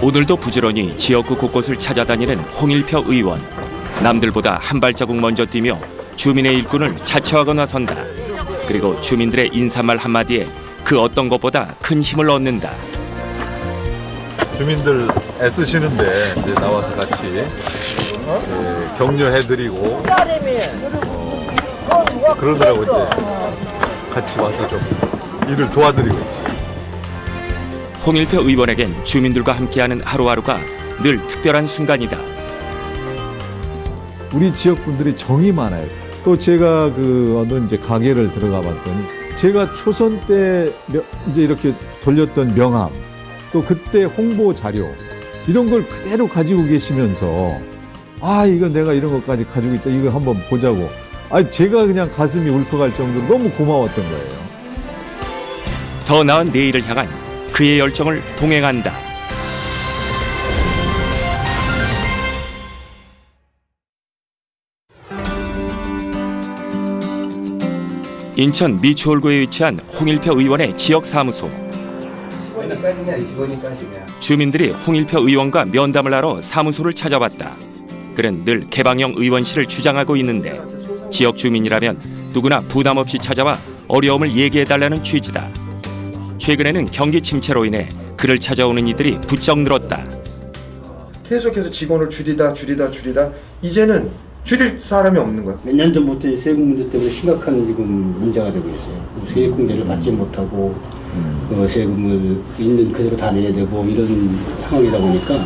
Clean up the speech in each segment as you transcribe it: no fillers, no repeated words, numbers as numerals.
오늘도 부지런히 지역구 곳곳을 찾아다니는 홍일표 의원. 남들보다 한 발자국 먼저 뛰며 주민의 일꾼을 자처하고 나선다. 그리고 주민들의 인사말 한마디에 그 어떤 것보다 큰 힘을 얻는다. 주민들 애쓰시는데 이제 나와서 같이 격려해드리고 그러더라고. 이제 같이 와서 좀 일을 도와드리고 있죠. 홍일표 의원에겐 주민들과 함께하는 하루하루가 늘 특별한 순간이다. 우리 지역 분들이 정이 많아요. 또 제가 어느 이제 가게를 들어가 봤더니 제가 초선 때 이제 이렇게 돌렸던 명함, 또 그때 홍보 자료 이런 걸 그대로 가지고 계시면서 이거 내가 이런 것까지 가지고 있다, 이거 한번 보자고. 제가 그냥 가슴이 울컥할 정도로 너무 고마웠던 거예요. 더 나은 내일을 향한 그의 열정을 동행한다. 인천 미추홀구에 위치한 홍일표 의원의 지역 사무소. 주민들이 홍일표 의원과 면담을 하러 사무소를 찾아왔다. 그는 늘 개방형 의원실을 주장하고 있는데 지역 주민이라면 누구나 부담 없이 찾아와 어려움을 얘기해달라는 취지다. 최근에는 경기 침체로 인해 그를 찾아오는 이들이 부쩍 늘었다. 계속해서 직원을 줄이다 이제는 줄일 사람이 없는 거야. 몇 년 전부터 세금 문제 때문에 심각한 지금 문제가 되고 있어요. 세액 공제를 받지 못하고 세금을 있는 그대로 다 내야 되고 이런 상황이다 보니까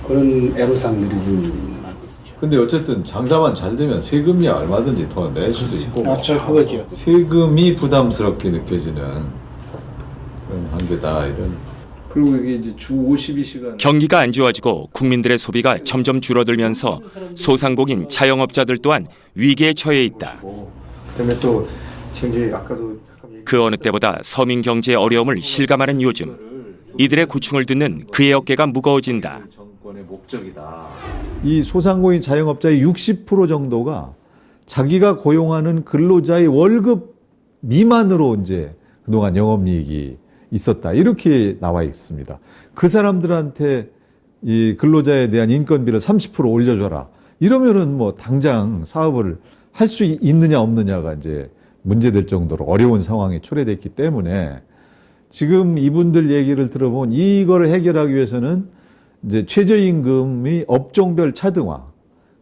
그런 애로사항들이 좀 많이 있죠. 근데 어쨌든 장사만 잘 되면 세금이 얼마든지 더 낼 수도 있고, 그렇죠, 그거죠. 세금이 부담스럽게 느껴지는 그런 관계다, 이런. 그리고 이게 이제 주 52시간 경기가 안 좋아지고 국민들의 소비가 점점 줄어들면서 소상공인 자영업자들 또한 위기에 처해 있다. 그다음에 또 지금 이제 아까도 그 어느 때보다 서민 경제의 어려움을 실감하는 요즘, 이들의 고충을 듣는 그의 어깨가 무거워진다. 정권의 목적이다. 이 소상공인 자영업자의 60% 정도가 자기가 고용하는 근로자의 월급 미만으로 이제 그동안 영업이익이 있었다, 이렇게 나와 있습니다. 그 사람들한테 이 근로자에 대한 인건비를 30% 올려줘라, 이러면은 뭐 당장 사업을 할 수 있느냐 없느냐가 이제 문제될 정도로 어려운 상황이 초래됐기 때문에 지금 이분들 얘기를 들어보면 이걸 해결하기 위해서는 이제 최저임금이 업종별 차등화,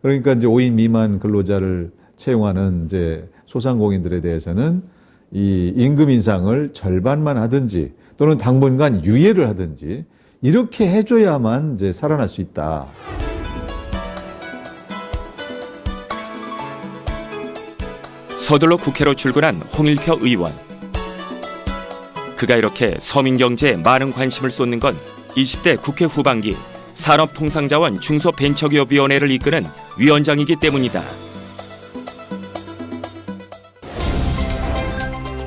그러니까 이제 5인 미만 근로자를 채용하는 이제 소상공인들에 대해서는 이 임금 인상을 절반만 하든지 또는 당분간 유예를 하든지 이렇게 해줘야만 이제 살아날 수 있다. 서둘러 국회로 출근한 홍일표 의원. 그가 이렇게 서민 경제에 많은 관심을 쏟는 건 20대 국회 후반기 산업통상자원 중소벤처기업위원회를 이끄는 위원장이기 때문이다.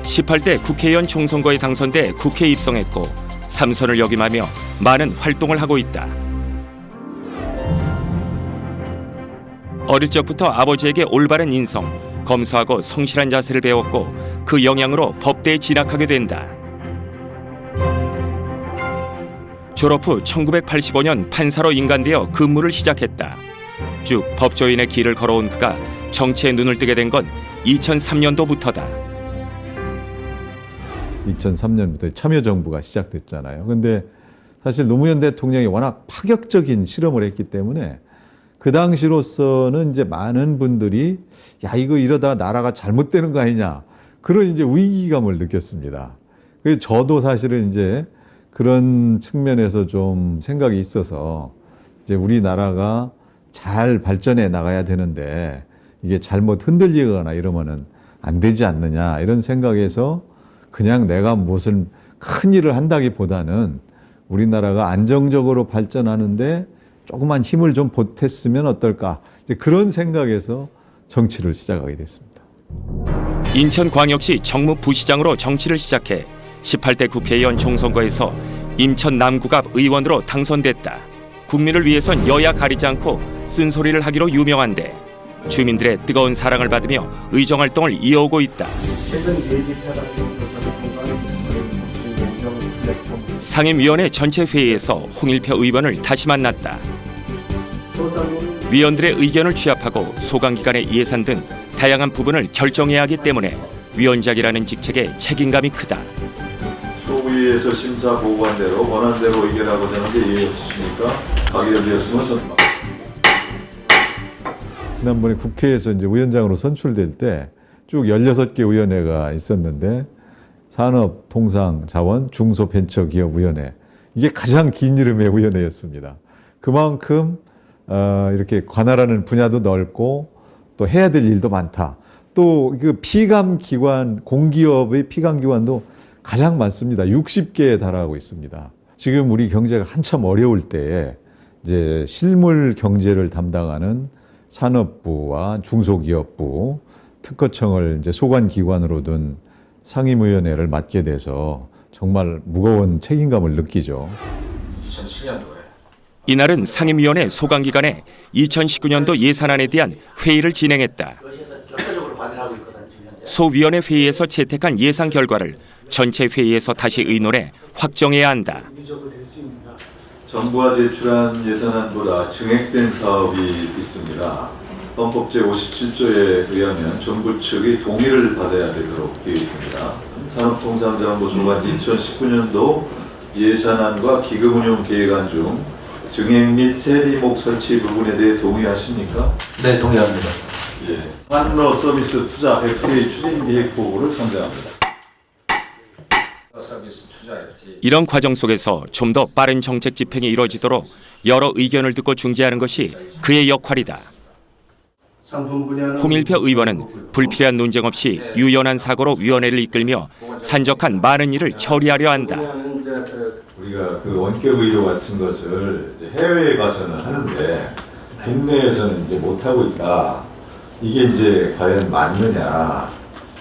18대 국회의원 총선거에 당선돼 국회에 입성했고 3선을 역임하며 많은 활동을 하고 있다. 어릴 적부터 아버지에게 올바른 인성, 검소하고 성실한 자세를 배웠고 그 영향으로 법대에 진학하게 된다. 졸업 후 1985년 판사로 인간되어 근무를 시작했다. 쭉 법조인의 길을 걸어온 그가 정치에 눈을 뜨게 된 건 2003년도부터다. 2003년부터 참여정부가 시작됐잖아요. 근데 사실 노무현 대통령이 워낙 파격적인 실험을 했기 때문에 그 당시로서는 이제 많은 분들이 이거 이러다 나라가 잘못되는 거 아니냐, 그런 이제 위기감을 느꼈습니다. 그래서 저도 사실은 이제 그런 측면에서 좀 생각이 있어서 이제 우리나라가 잘 발전해 나가야 되는데 이게 잘못 흔들리거나 이러면은 안 되지 않느냐, 이런 생각에서 그냥 내가 무슨 큰 일을 한다기보다는 우리나라가 안정적으로 발전하는데 조그만 힘을 좀 보탰으면 어떨까, 이제 그런 생각에서 정치를 시작하게 됐습니다. 인천광역시 정무부시장으로 정치를 시작해 18대 국회의원 총선거에서 인천 남구갑 의원으로 당선됐다. 국민을 위해선 여야 가리지 않고 쓴소리를 하기로 유명한데 주민들의 뜨거운 사랑을 받으며 의정활동을 이어오고 있다. 최근 예비 타당 공간에 상임위원회 전체 회의에서 홍일표 의원을 다시 만났다. 위원들의 의견을 취합하고 소강기관의 예산 등 다양한 부분을 결정해야 하기 때문에 위원장이라는 직책의 책임감이 크다. 소위에서 심사 보고한 대로 원안대로 의결하고자 하는 게 이해 없으십니까? 가결되었으면 선박. 지난번에 국회에서 이제 위원장으로 선출될 때 쭉 16개 위원회가 있었는데 산업, 통상, 자원, 중소벤처기업위원회 이게 가장 긴 이름의 위원회였습니다. 그만큼 이렇게 관할하는 분야도 넓고 또 해야 될 일도 많다. 또 그 피감 기관, 공기업의 피감 기관도 가장 많습니다. 60개에 달하고 있습니다. 지금 우리 경제가 한참 어려울 때에 이제 실물 경제를 담당하는 산업부와 중소기업부, 특허청을 이제 소관 기관으로 둔 상임위원회를 맡게 돼서 정말 무거운 책임감을 느끼죠. 2007년도에 이날은 상임위원회 소강기관에 2019년도 예산안에 대한 회의를 진행했다. 소위원회 회의에서 채택한 예산 결과를 전체 회의에서 다시 의논해 확정해야 한다. 정부가 제출한 예산안보다 증액된 사업이 있습니다. 헌법 제57조에 의하면 정부 측이 동의를 받아야 되도록 되어 있습니다. 산업통상자원부 소관 2019년도 예산안과 기금운용 계획안 중 증액 및 세리목 설치 부분에 대해 동의하십니까? 네, 동의합니다. 예. 한러 서비스 투자 FTA 추진 계획 보고를 상정합니다. 이런 과정 속에서 좀 더 빠른 정책 집행이 이루어지도록 여러 의견을 듣고 중재하는 것이 그의 역할이다. 홍일표 의원은 불필요한 논쟁 없이 유연한 사고로 위원회를 이끌며 산적한 많은 일을 처리하려 한다. 우리가 그 원격 의료 같은 것을 이제 해외에 가서는 하는데 국내에서는 이제 못 하고 있다. 이게 이제 과연 맞느냐?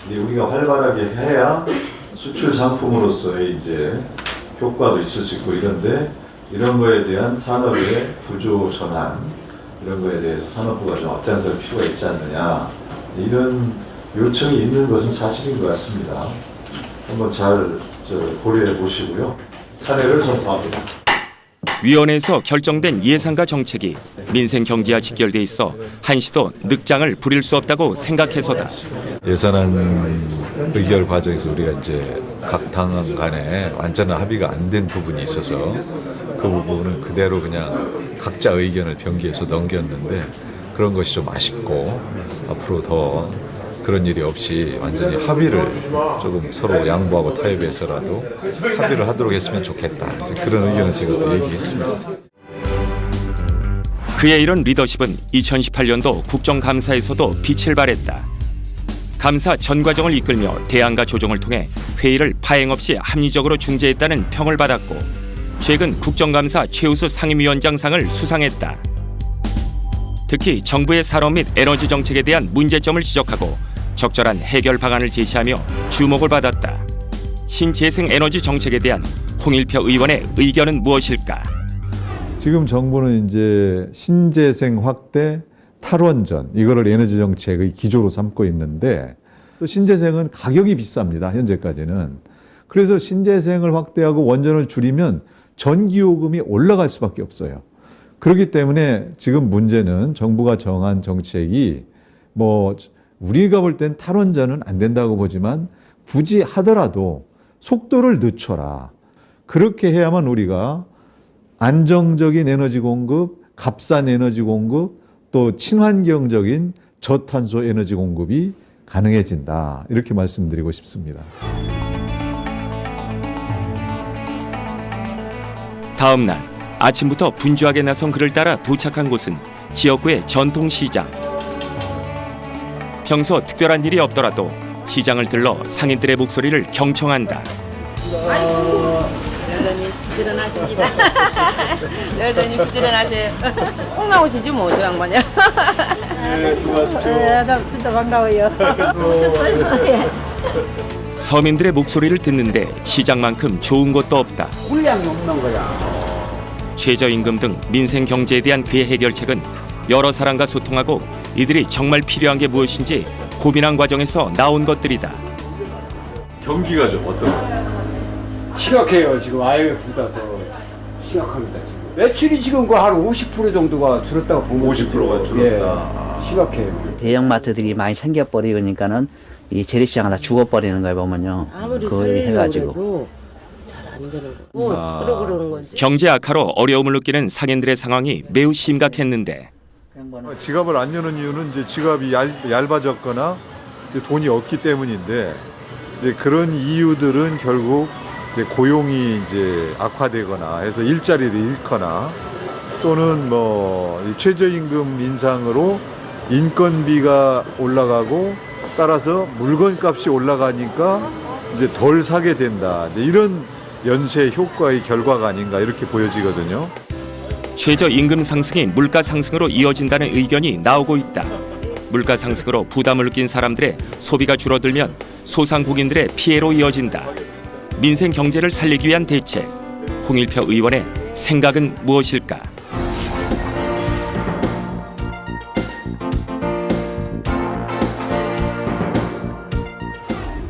이제 우리가 활발하게 해야 수출 상품으로서의 이제 효과도 있을 수 있고 이런데 이런 거에 대한 산업의 구조 전환 이런 거에 대해서 산업부가 좀 앞장설 필요가 있지 않느냐 이런 요청이 있는 것은 사실인 것 같습니다. 한번 잘 고려해 보시고요. 사례를 선포합니다. 위원회에서 결정된 예산과 정책이 민생 경제와 직결돼 있어 한시도 늑장을 부릴 수 없다고 생각해서다. 예산안 의결 과정에서 우리가 이제 각 당 간에 완전한 합의가 안 된 부분이 있어서 그 부분은 그대로 그냥 각자 의견을 병기해서 넘겼는데 그런 것이 좀 아쉽고 앞으로 더 그런 일이 없이 완전히 합의를 조금 서로 양보하고 타협해서라도 합의를 하도록 했으면 좋겠다. 이제 그런 의견을 제가 또 얘기했습니다. 그의 이런 리더십은 2018년도 국정감사에서도 빛을 발했다. 감사 전 과정을 이끌며 대안과 조정을 통해 회의를 파행 없이 합리적으로 중재했다는 평을 받았고 최근 국정감사 최우수 상임위원장상을 수상했다. 특히 정부의 산업 및 에너지 정책에 대한 문제점을 지적하고 적절한 해결 방안을 제시하며 주목을 받았다. 신재생 에너지 정책에 대한 홍일표 의원의 의견은 무엇일까? 지금 정부는 이제 신재생 확대, 탈원전 이거를 에너지 정책의 기조로 삼고 있는데 또 신재생은 가격이 비쌉니다. 현재까지는. 그래서 신재생을 확대하고 원전을 줄이면 전기요금이 올라갈 수밖에 없어요. 그렇기 때문에 지금 문제는 정부가 정한 정책이 뭐 우리가 볼 땐 탈원전은 안 된다고 보지만 굳이 하더라도 속도를 늦춰라. 그렇게 해야만 우리가 안정적인 에너지 공급, 값싼 에너지 공급, 또 친환경적인 저탄소 에너지 공급이 가능해진다. 이렇게 말씀드리고 싶습니다. 다음 날 아침부터 분주하게 나선 그를 따라 도착한 곳은 지역구의 전통시장. 평소 특별한 일이 없더라도 시장을 들러 상인들의 목소리를 경청한다. 여전히 부지런하십니다. 여전히 부지런하세요. 꼭 나오시지 뭐, 저 양반이야. 네, 수고하십시오. 진짜 반가워요. 오셨어요? 서민들의 목소리를 듣는데 시장만큼 좋은 곳도 없다. 물량이 없는 거야. 최저임금 등 민생 경제에 대한 그의 해결책은 여러 사람과 소통하고 이들이 정말 필요한 게 무엇인지 고민한 과정에서 나온 것들이다. 경기가 좀 어떤가요? 심각해요. 지금 IMF보다 더 심각합니다. 지금. 매출이 지금 한 50% 정도가 줄었다고 보면 50%가 줄었다. 예, 심각해요. 대형마트들이 많이 생겨버리니까는 이 재래시장은 다 죽어버리는 거예요 보면요. 아무리 거의 해가지고. 살려고 잘 안 되는 거고 서로 그러는 건지. 경제 악화로 어려움을 느끼는 상인들의 상황이 매우 심각했는데 지갑을 안 여는 이유는 이제 지갑이 얇아졌거나 이제 돈이 없기 때문인데 이제 그런 이유들은 결국 이제 고용이 이제 악화되거나 해서 일자리를 잃거나 또는 뭐 이 최저임금 인상으로 인건비가 올라가고 따라서 물건값이 올라가니까 이제 덜 사게 된다. 이제 이런 연쇄 효과의 결과가 아닌가 이렇게 보여지거든요. 최저임금 상승이 물가 상승으로 이어진다는 의견이 나오고 있다. 물가 상승으로 부담을 느낀 사람들의 소비가 줄어들면 소상공인들의 피해로 이어진다. 민생 경제를 살리기 위한 대책. 홍일표 의원의 생각은 무엇일까?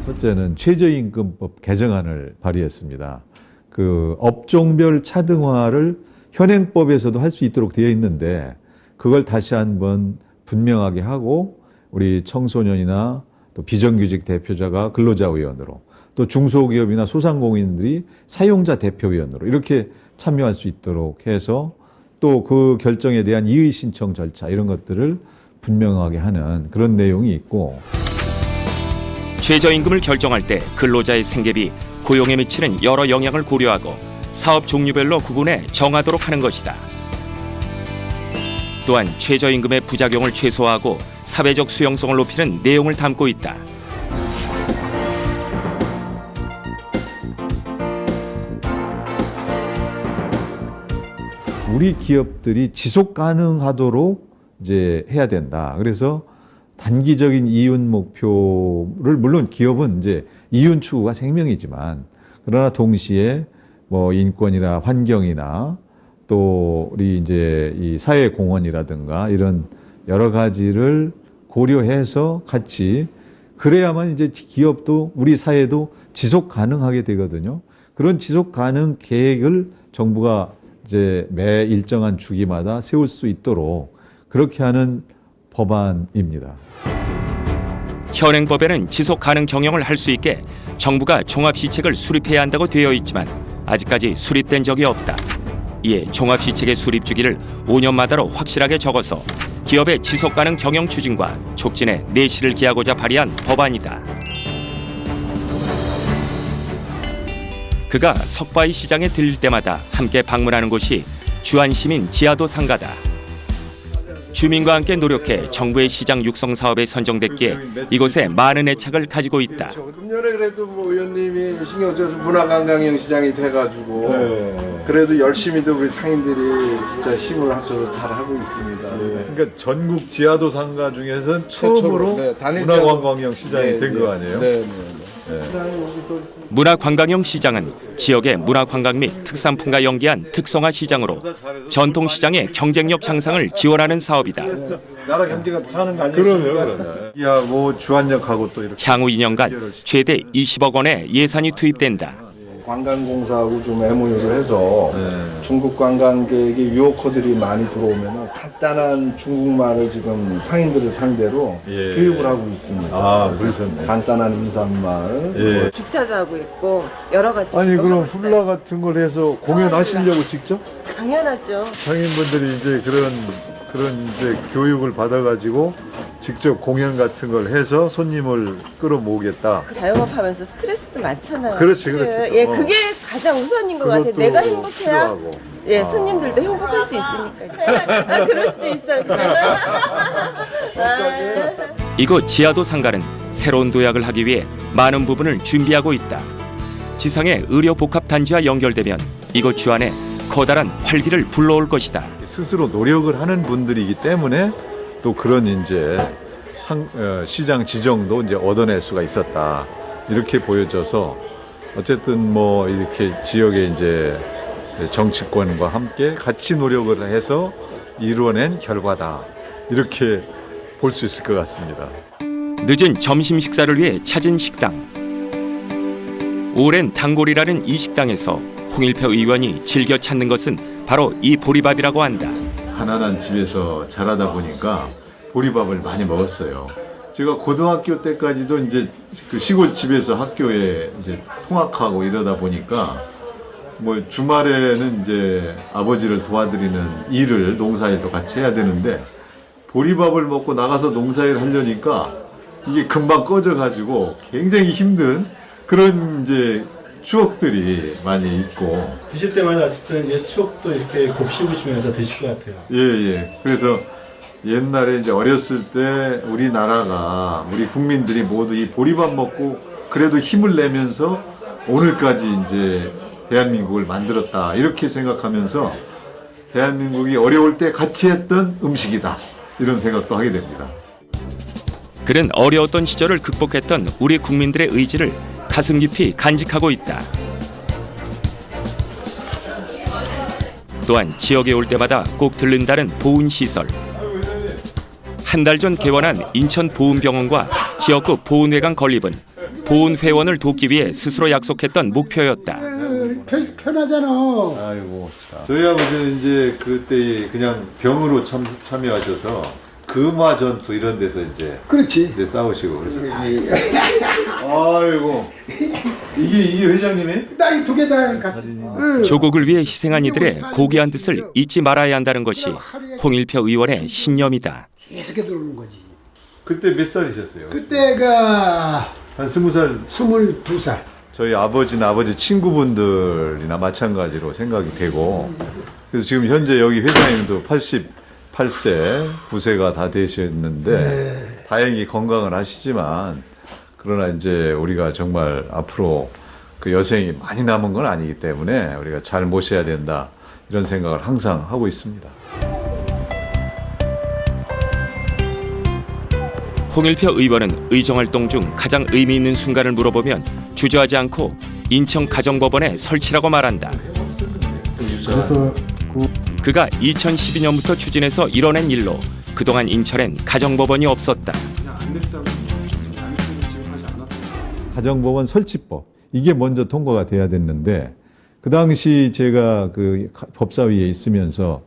첫째는 최저임금법 개정안을 발의했습니다. 그 업종별 차등화를 현행법에서도 할 수 있도록 되어 있는데 그걸 다시 한번 분명하게 하고 우리 청소년이나 또 비정규직 대표자가 근로자위원으로 또 중소기업이나 소상공인들이 사용자 대표위원으로 이렇게 참여할 수 있도록 해서 또 그 결정에 대한 이의 신청 절차 이런 것들을 분명하게 하는 그런 내용이 있고 최저임금을 결정할 때 근로자의 생계비, 고용에 미치는 여러 영향을 고려하고 사업 종류별로 구분해 정하도록 하는 것이다. 또한 최저임금의 부작용을 최소화하고 사회적 수용성을 높이는 내용을 담고 있다. 우리 기업들이 지속 가능하도록 이제 해야 된다. 그래서 단기적인 이윤 목표를 물론 기업은 이제 이윤 추구가 생명이지만 그러나 동시에 뭐 인권이나 환경이나 또 우리 이제 이 사회 공헌이라든가 이런 여러 가지를 고려해서 같이 그래야만 이제 기업도 우리 사회도 지속 가능하게 되거든요. 그런 지속 가능 계획을 정부가 이제 매 일정한 주기마다 세울 수 있도록 그렇게 하는 법안입니다. 현행법에는 지속 가능 경영을 할 수 있게 정부가 종합시책을 수립해야 한다고 되어 있지만 아직까지 수립된 적이 없다. 이에 종합시책의 수립 주기를 5년마다로 확실하게 적어서 기업의 지속 가능 경영 추진과 촉진에 내실을 기하고자 발의한 법안이다. 그가 석바위 시장에 들릴 때마다 함께 방문하는 곳이 주안시민 지하도 상가다. 주민과 함께 노력해 정부의 시장 육성 사업에 선정됐기에 이곳에 많은 애착을 가지고 있다. 금년에 그래도 뭐 의원님이 신경 써서 문화관광형 시장이 돼가지고 그래도 열심히도 우리 상인들이 진짜 힘을 합쳐서 잘 하고 있습니다. 그러니까 전국 지하도 상가 중에서는 처음으로 문화관광형 시장이 된 거 아니에요? 네. 문화관광형 시장은 지역의 문화관광 및 특산품과 연계한 특성화 시장으로 전통시장의 경쟁력 향상을 지원하는 사업이다. 나라 경제가 사는 거 아니에요? 그러면 야, 뭐 주안역하고 또 이렇게 향후 2년간 최대 20억 원의 예산이 투입된다. 관광공사하고 좀 MOU를 해서 중국 관광객의 유혹커들이 많이 들어오면 간단한 중국말을 지금 상인들을 상대로 교육을 하고 있습니다. 아, 그러셨네. 간단한 인사말. 예. 기타도 하고 있고 여러 가지. 아니 직업을 그럼 하고 있어요. 훌라 같은 걸 해서 공연하시려고 직접 당연하죠. 상인분들이 이제 그런 이제 교육을 받아가지고 직접 공연 같은 걸 해서 손님을 끌어모으겠다. 자영업하면서 스트레스도 많잖아요. 그렇지. 예, 그게 가장 우선인 것 같아요. 그것도 내가 행복해야 필요하고. 예, 손님들도 행복할 수 있으니까요. 아, 그럴 수도 있어요. 아. 이곳 지하도 상가는 새로운 도약을 하기 위해 많은 부분을 준비하고 있다. 지상의 의료 복합 단지와 연결되면 이곳 주안에 커다란 활기를 불러올 것이다. 스스로 노력을 하는 분들이기 때문에 또 그런 이제 시장 지정도 이제 얻어낼 수가 있었다. 이렇게 보여져서 어쨌든 뭐 이렇게 지역의 이제 정치권과 함께 같이 노력을 해서 이루어낸 결과다. 이렇게 볼 수 있을 것 같습니다. 늦은 점심 식사를 위해 찾은 식당. 오랜 단골이라는 이 식당에서 홍일표 의원이 즐겨 찾는 것은 바로 이 보리밥이라고 한다. 가난한 집에서 자라다 보니까 보리밥을 많이 먹었어요. 제가 고등학교 때까지도 이제 그 시골 집에서 학교에 이제 통학하고 이러다 보니까 뭐 주말에는 이제 아버지를 도와드리는 일을 농사일도 같이 해야 되는데 보리밥을 먹고 나가서 농사일 하려니까 이게 금방 꺼져가지고 굉장히 힘든 그런 이제 추억들이 많이 있고. 드실 때마다 어쨌든 이제 추억도 이렇게 곱씹으시면서 드실 것 같아요. 예. 그래서 옛날에 이제 어렸을 때 우리나라가 우리 국민들이 모두 이 보리밥 먹고 그래도 힘을 내면서 오늘까지 이제 대한민국을 만들었다 이렇게 생각하면서 대한민국이 어려울 때 같이 했던 음식이다 이런 생각도 하게 됩니다. 그는 어려웠던 시절을 극복했던 우리 국민들의 의지를 가슴 깊이 간직하고 있다. 또한 지역에 올 때마다 꼭 들른다는 보훈시설. 한 달 전 개원한 인천보훈병원과 지역구 보훈회관 건립은 보훈회원을 돕기 위해 스스로 약속했던 목표였다. 편하잖아. 아이고, 저희 아버지는 이제 그때 그냥 병으로 참여하셔서 금화 전투 이런 데서 이제 싸우시고 그러죠. 아이고, 이게 회장님이? 나이 두 개 다 같이. 조국을 위해 희생한 이들의 고귀한 뜻을 잊지 말아야 한다는 것이 홍일표 의원의 신념이다. 계속해 들어오는 거지. 그때 몇 살이셨어요? 그때가 한 20살? 22살. 저희 아버지나 아버지 친구분들이나 마찬가지로 생각이 되고, 그래서 지금 현재 여기 회장님도 88세, 9세가 다 되셨는데 다행히 건강을 하시지만, 그러나 이제 우리가 정말 앞으로 그 여생이 많이 남은 건 아니기 때문에 우리가 잘 모셔야 된다 이런 생각을 항상 하고 있습니다. 홍일표 의원은 의정활동 중 가장 의미 있는 순간을 물어보면 주저하지 않고 인천가정법원에 설치라고 말한다. 그가 2012년부터 추진해서 이뤄낸 일로 그동안 인천엔 가정법원이 없었다. 가정법원 설치법 이게 먼저 통과가 돼야 됐는데 그 당시 제가 그 법사위에 있으면서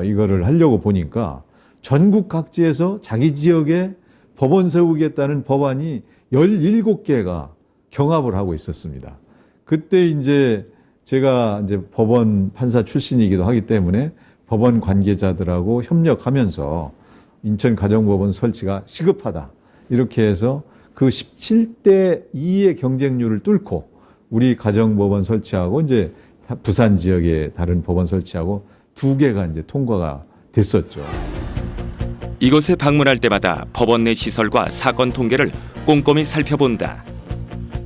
이거를 하려고 보니까 전국 각지에서 자기 지역에 법원 세우겠다는 법안이 17개가 경합을 하고 있었습니다. 그때 이제 제가 이제 법원 판사 출신이기도 하기 때문에 법원 관계자들하고 협력하면서 인천 가정법원 설치가 시급하다 이렇게 해서 그 17대 2의 경쟁률을 뚫고 우리 가정법원 설치하고 이제 부산 지역의 다른 법원 설치하고 2개가 이제 통과가 됐었죠. 이곳에 방문할 때마다 법원 내 시설과 사건 통계를 꼼꼼히 살펴본다.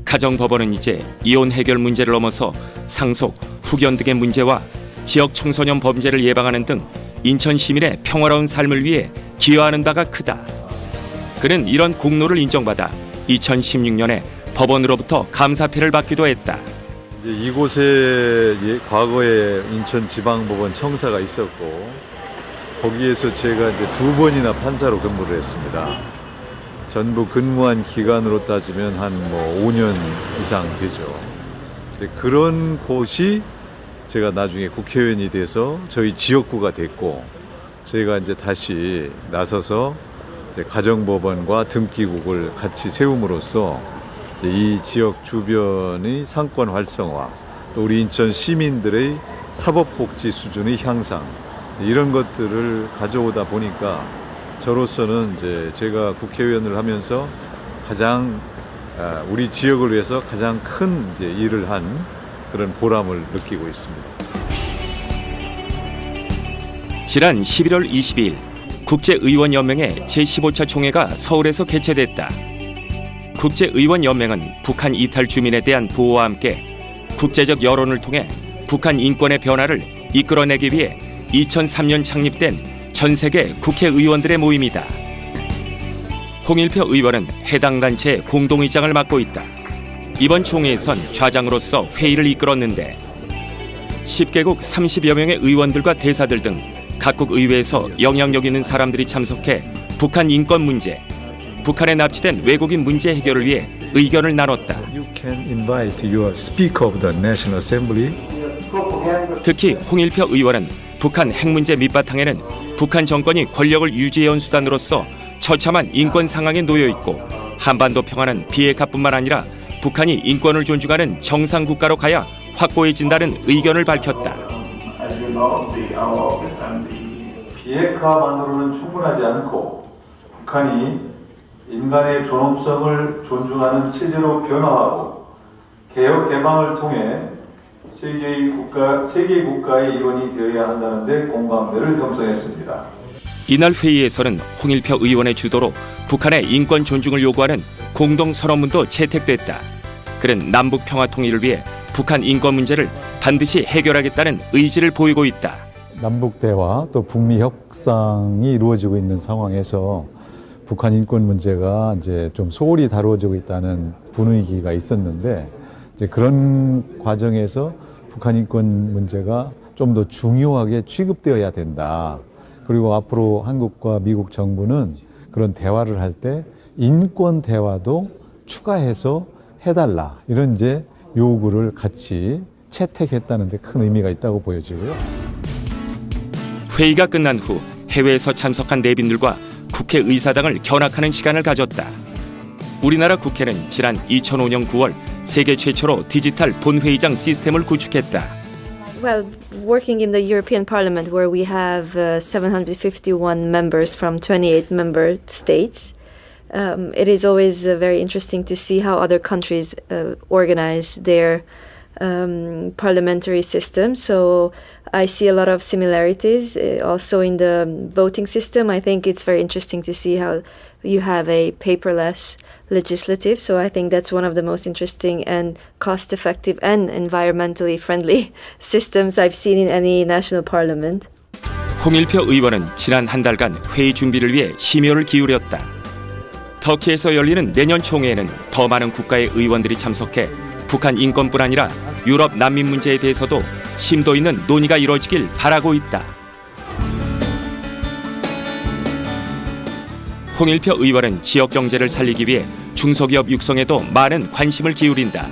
가정법원은 이제 이혼 해결 문제를 넘어서 상속, 후견 등의 문제와 지역 청소년 범죄를 예방하는 등 인천 시민의 평화로운 삶을 위해 기여하는 바가 크다. 그는 이런 공로를 인정받아 2016년에 법원으로부터 감사패를 받기도 했다. 이제 이곳에 과거에 인천지방법원 청사가 있었고 거기에서 제가 이제 2번이나 판사로 근무를 했습니다. 전부 근무한 기간으로 따지면 한 5년 이상 되죠. 이제 그런 곳이 제가 나중에 국회의원이 돼서 저희 지역구가 됐고 저희가 이제 다시 나서서 이제 가정법원과 등기국을 같이 세움으로써 이 지역 주변의 상권 활성화, 또 우리 인천 시민들의 사법복지 수준의 향상 이런 것들을 가져오다 보니까 저로서는 이제 제가 국회의원을 하면서 가장 우리 지역을 위해서 가장 큰 이제 일을 한 그런 보람을 느끼고 있습니다. 지난 11월 22일 국제의원연맹의 제15차 총회가 서울에서 개최됐다. 국제의원연맹은 북한 이탈 주민에 대한 보호와 함께 국제적 여론을 통해 북한 인권의 변화를 이끌어내기 위해 2003년 창립된 전 세계 국회의원들의 모임이다. 홍일표 의원은 해당 단체의 공동의장을 맡고 있다. 이번 총회에선 좌장으로서 회의를 이끌었는데 10개국 30여 명의 의원들과 대사들 등 각국 의회에서 영향력 있는 사람들이 참석해 북한 인권 문제, 북한에 납치된 외국인 문제 해결을 위해 의견을 나눴다. You can invite your Speaker of the National Assembly. 특히 홍일표 의원은 북한 핵 문제 밑바탕에는 북한 정권이 권력을 유지해온 수단으로서 처참한 인권 상황에 놓여 있고 한반도 평화는 비핵화뿐만 아니라 북한이 인권을 존중하는 정상 국가로 가야 확고해진다는 의견을 밝혔다. 비핵화만으로는 충분하지 않고 북한이 인간의 존엄성을 존중하는 체제로 변화하고 개혁 개방을 통해 세계 국가의 일원이 되어야 한다는 데 공감대를 형성했습니다. 이날 회의에서는 홍일표 의원의 주도로 북한의 인권 존중을 요구하는 공동 선언문도 채택됐다. 그는 남북 평화 통일을 위해 북한 인권 문제를 반드시 해결하겠다는 의지를 보이고 있다. 남북 대화 또 북미 협상이 이루어지고 있는 상황에서 북한 인권 문제가 이제 좀 소홀히 다루어지고 있다는 분위기가 있었는데 이제 그런 과정에서 북한 인권 문제가 좀 더 중요하게 취급되어야 된다. 그리고 앞으로 한국과 미국 정부는 그런 대화를 할 때 인권 대화도 추가해서 해달라. 이런 이제 요구를 같이 채택했다는 데 큰 의미가 있다고 보여지고요. 회의가 끝난 후 해외에서 참석한 내빈들과 국회의사당을 견학하는 시간을 가졌다. 우리나라 국회는 지난 2005년 9월 세계 최초로 디지털 본회의장 시스템을 구축했다. Well, working in the European Parliament, where we have 751 members from 28 member states, it is always very interesting to see how other countries organize their parliamentary system. So I see a lot of similarities also in the voting system. I think it's very interesting to see how you have a paperless legislative. So I think that's one of the most interesting and cost-effective and environmentally friendly systems I've seen in any national parliament. 홍일표 의원은 지난 한 달간 회의 준비를 위해 심혈을 기울였다. 터키에서 열리는 내년 총회에는 더 많은 국가의 의원들이 참석해 북한 인권뿐 아니라 유럽 난민 문제에 대해서도 심도 있는 논의가 이뤄지길 바라고 있다. 홍일표 의원은 지역 경제를 살리기 위해 중소기업 육성에도 많은 관심을 기울인다.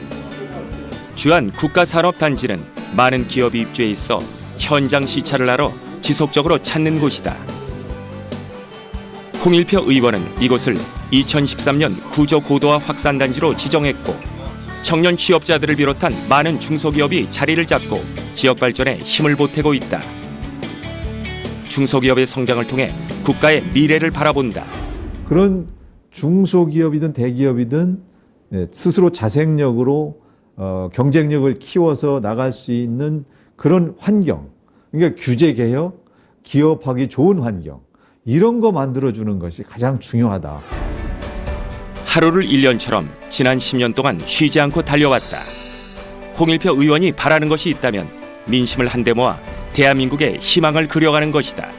주한 국가산업단지는 많은 기업이 입주해 있어 현장 시찰을 하러 지속적으로 찾는 곳이다. 홍일표 의원은 이곳을 2013년 구조고도화 확산단지로 지정했고 청년 취업자들을 비롯한 많은 중소기업이 자리를 잡고 지역 발전에 힘을 보태고 있다. 중소기업의 성장을 통해 국가의 미래를 바라본다. 그런 중소기업이든 대기업이든 스스로 자생력으로 경쟁력을 키워서 나갈 수 있는 그런 환경, 그러니까 규제 개혁, 기업하기 좋은 환경, 이런 거 만들어주는 것이 가장 중요하다. 하루를 1년처럼 지난 10년 동안 쉬지 않고 달려왔다. 홍일표 의원이 바라는 것이 있다면 민심을 한데 모아 대한민국의 희망을 그려가는 것이다.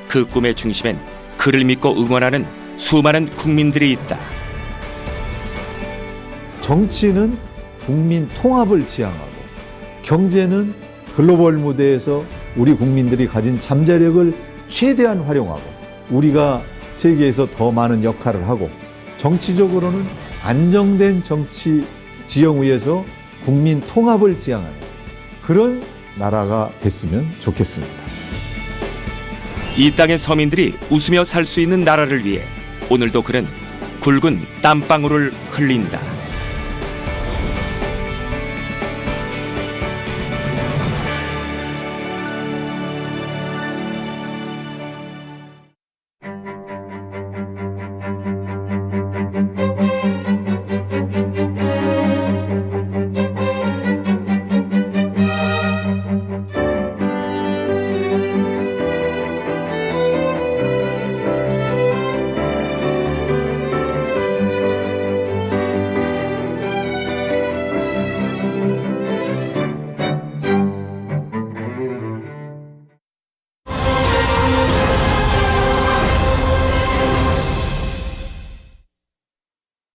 그 꿈의 중심엔 그를 믿고 응원하는 수많은 국민들이 있다. 정치는 국민 통합을 지향하고 경제는 글로벌 무대에서 우리 국민들이 가진 잠재력을 최대한 활용하고 우리가 세계에서 더 많은 역할을 하고 정치적으로는 안정된 정치 지형위에서 국민 통합을 지향하는 그런 나라가 됐으면 좋겠습니다. 이 땅의 서민들이 웃으며 살 수 있는 나라를 위해 오늘도 그는 굵은 땀방울을 흘린다.